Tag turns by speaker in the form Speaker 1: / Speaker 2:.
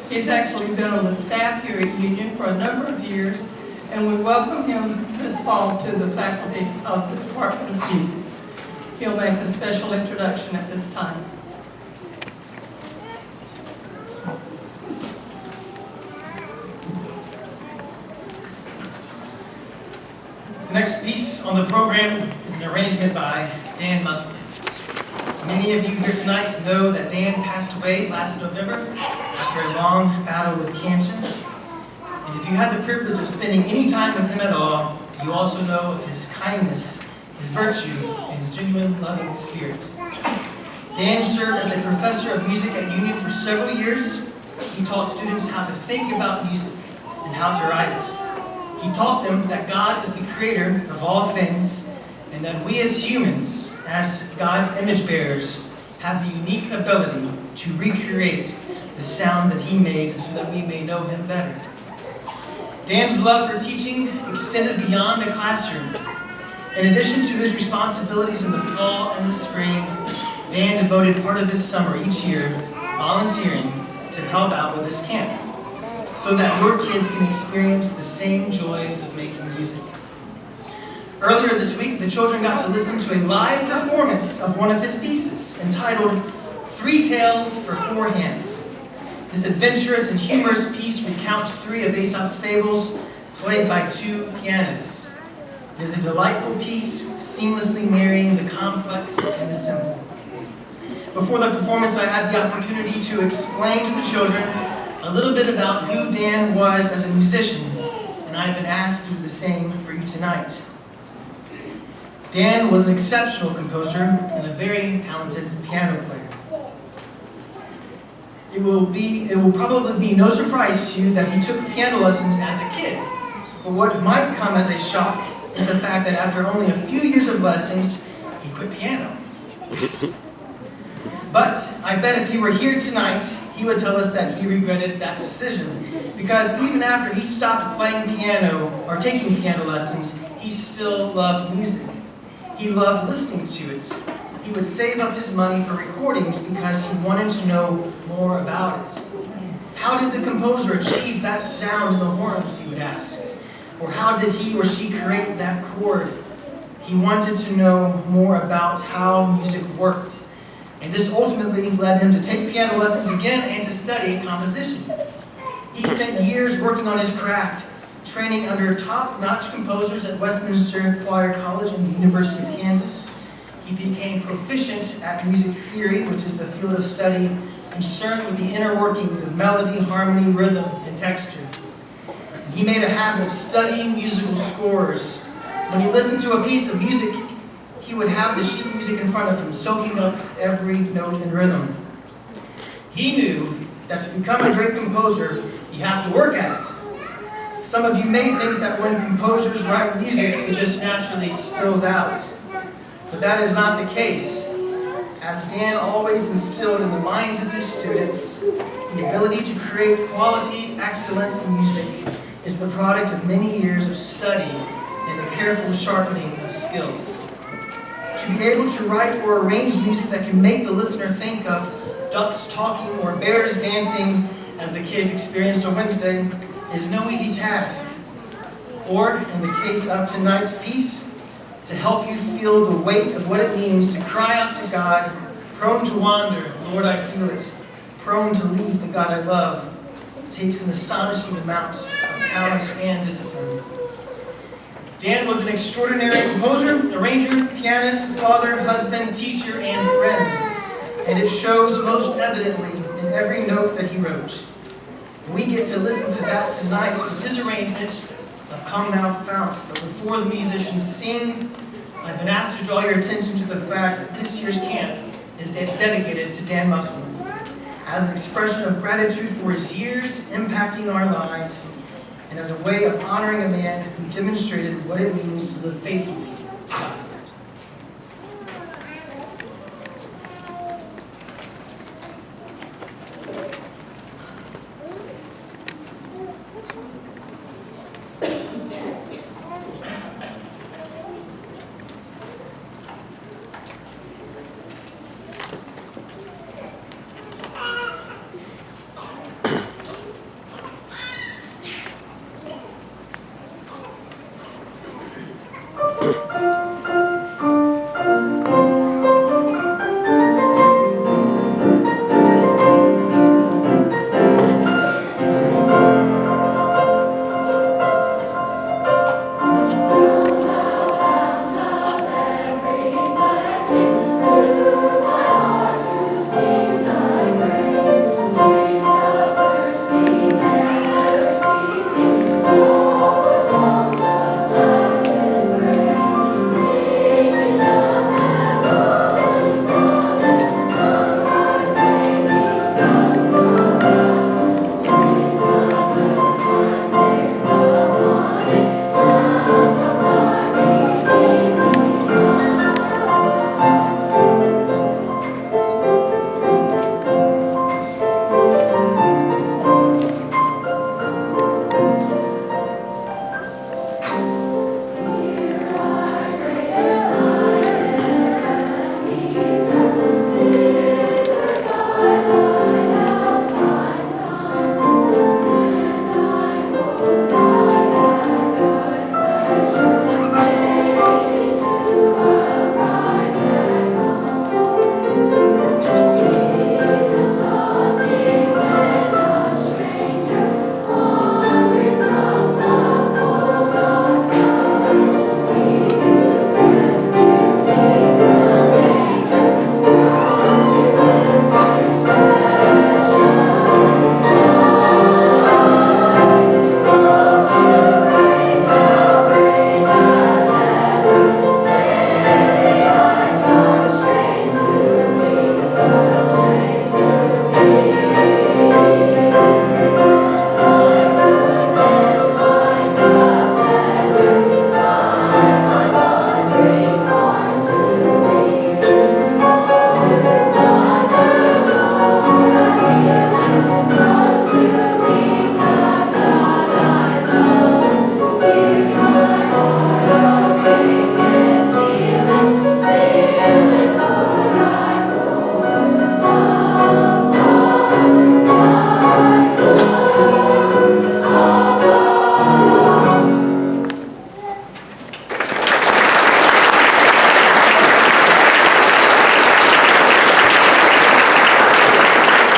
Speaker 1: He's actually been on the staff here at Union for a number of years, and we welcome him this fall to the faculty of the Department of Music. He'll make a special introduction at this time.
Speaker 2: The next piece on the program is an arrangement by Dan Musselman. Many of you here tonight know that Dan passed away last November after a long battle with cancer. And if you had the privilege of spending any time with him at all, you also know of his kindness, his virtue, and his genuine loving spirit. Dan served as a professor of music at Union for several years. He taught students how to think about music and how to write it. He taught them that God is the creator of all things, and that we as humans, as God's image bearers, have the unique ability to recreate the sound that He made so that we may know Him better. Dan's love for teaching extended beyond the classroom. In addition to his responsibilities in the fall and the spring, Dan devoted part of his summer each year volunteering to help out with this camp, so that your kids can experience the same joys of making music. Earlier this week, the children got to listen to a live performance of one of his pieces, entitled Three Tales for Four Hands. This adventurous and humorous piece recounts three of Aesop's fables, played by two pianists. It is a delightful piece, seamlessly marrying the complex and the simple. Before the performance, I had the opportunity to explain to the children a little bit about who Dan was as a musician, and I've been asked to do the same for you tonight. Dan was an exceptional composer and a very talented piano player. It will probably be no surprise to you that he took piano lessons as a kid, but what might come as a shock is the fact that after only a few years of lessons, he quit piano. But I bet if he were here tonight, he would tell us that he regretted that decision, because even after he stopped playing piano or taking piano lessons, he still loved music. He loved listening to it. He would save up his money for recordings because he wanted to know more about it. How did the composer achieve that sound in the horns, he would ask? Or how did he or she create that chord? He wanted to know more about how music worked. And this ultimately led him to take piano lessons again and to study composition. He spent years working on his craft, training under top-notch composers at Westminster Choir College and the University of Kansas. He became proficient at music theory, which is the field of study concerned with the inner workings of melody, harmony, rhythm, and texture. He made a habit of studying musical scores. When he listened to a piece of music, he would have the sheet music in front of him, soaking up every note and rhythm. He knew that to become a great composer, you have to work at it. Some of you may think that when composers write music, it just naturally spills out. But that is not the case. As Dan always instilled in the minds of his students, the ability to create quality, excellence in music is the product of many years of study and the careful sharpening of skills. To be able to write or arrange music that can make the listener think of ducks talking or bears dancing, as the kids experienced on Wednesday, is no easy task. Or, in the case of tonight's piece, to help you feel the weight of what it means to cry out to God, prone to wander, Lord, I feel it, prone to leave the God I love, takes an astonishing amount of talent and discipline. Dan was an extraordinary composer, arranger, pianist, father, husband, teacher, and friend. And it shows most evidently in every note that he wrote. We get to listen to that tonight with his arrangement of Come Thou Fount. But before the musicians sing, I've been asked to draw your attention to the fact that this year's camp is dedicated to Dan Musselman as an expression of gratitude for his years impacting our lives, and as a way of honoring a man who demonstrated what it means to live faithfully